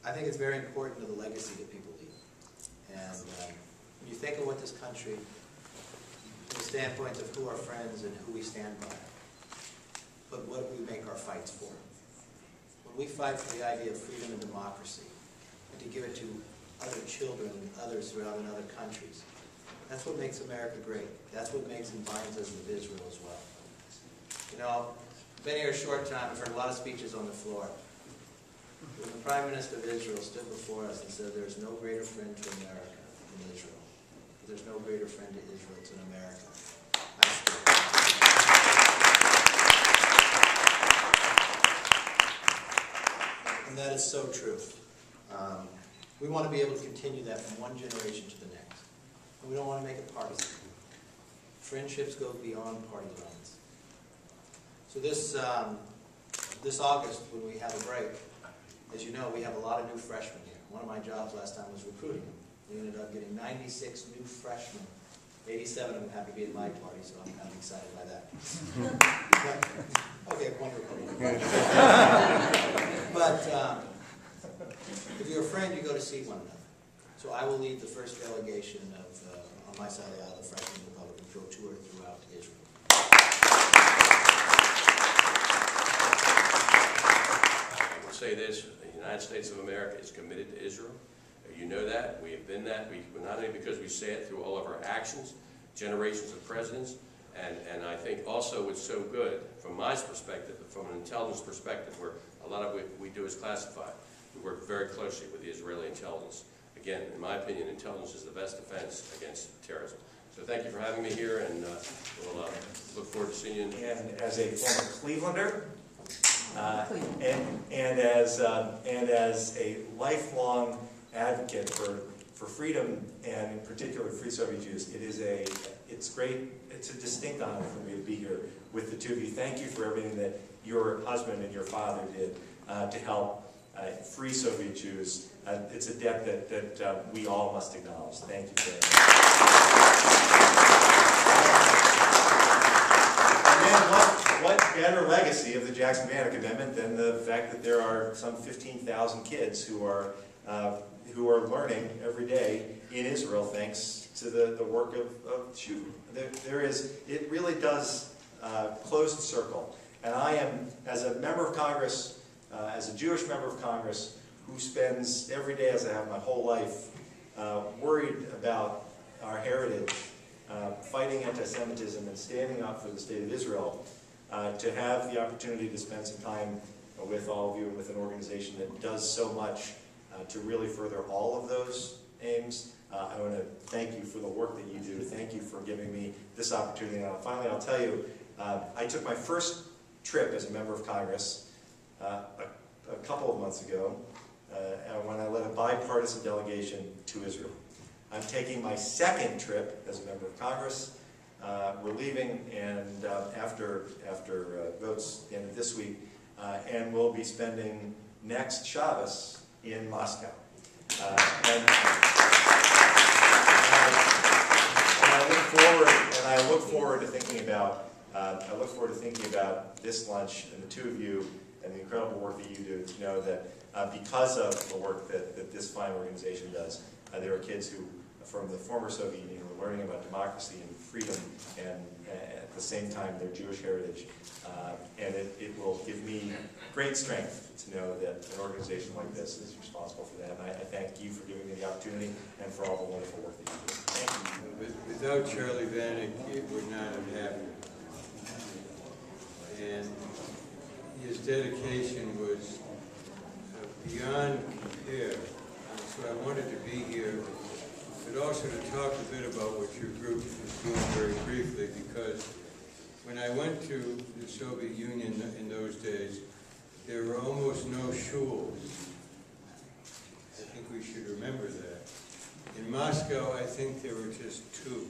I think it's very important to the legacy that people leave. And when you think of what this country, from the standpoint of who our friends and who we stand by, but what we make our fights for. When we fight for the idea of freedom and democracy, and to give it to other children and others around in other countries, that's what makes America great. That's what makes and binds us with Israel as well. You know, I've been here a short time. I've heard a lot of speeches on the floor. When the Prime Minister of Israel stood before us and said, "There's no greater friend to America than Israel. There's no greater friend to Israel than America." I stood. And that is so true. We want to be able to continue that from one generation to the next. And we don't want to make it partisan. Friendships go beyond party lines. So this August, when we have a break, as you know, we have a lot of new freshmen here. One of my jobs last time was recruiting them. We ended up getting 96 new freshmen. 87 of them happen to be at my party, so I'm kind of excited by that. Okay, wonderful. But if you're a friend, you go to see one another. So I will lead the first delegation of, on my side of the aisle, the Freshman Republican Pro Tour throughout Israel. I will say this, the United States of America is committed to Israel. You know that. We have been that. Not only because we say it through all of our actions, generations of presidents, and I think also what's so good, from my perspective, from an intelligence perspective, where a lot of what we do is classified. We work very closely with the Israeli intelligence. Again, in my opinion, intelligence is the best defense against terrorism. So thank you for having me here, and we'll look forward to seeing you. And as a former Clevelander, and as a lifelong advocate for freedom, and in particular free Soviet Jews, it's great. It's a distinct honor for me to be here with the two of you. Thank you for everything that your husband and your father did to help free Soviet Jews. It's a debt that we all must acknowledge. Thank you very much. And then what better legacy of the Jackson-Vanik Amendment than the fact that there are some 15,000 kids who are learning every day in Israel thanks to the work of Shuv. It really does close the circle. And I am, as a member of Congress, as a Jewish member of Congress, who spends every day, as I have my whole life, worried about our heritage, fighting anti-Semitism and standing up for the state of Israel, to have the opportunity to spend some time with all of you and with an organization that does so much to really further all of those aims. I want to thank you for the work that you do. Thank you for giving me this opportunity. And finally, I'll tell you, I took my first trip as a member of Congress a couple of months ago when I led a bipartisan delegation to Israel. I'm taking my second trip as a member of Congress. We're leaving and after votes at the end of this week, and we'll be spending next Shabbos in Moscow. And I look forward to thinking about this lunch and the two of you and the incredible work that you do, to know that because of the work that this fine organization does, there are kids who, from the former Soviet Union, who are learning about democracy and freedom, and at the same time their Jewish heritage. And it will give me great strength to know that an organization like this is responsible for that. And I thank you for giving me the opportunity and for all the wonderful work that you do. Thank you. Without Charlie Vanik, it would not have happened. And his dedication was beyond compare. So I wanted to be here, but also to talk a bit about what your group is doing very briefly, because when I went to the Soviet Union in those days, there were almost no shuls. I think we should remember that. In Moscow, I think there were just 2.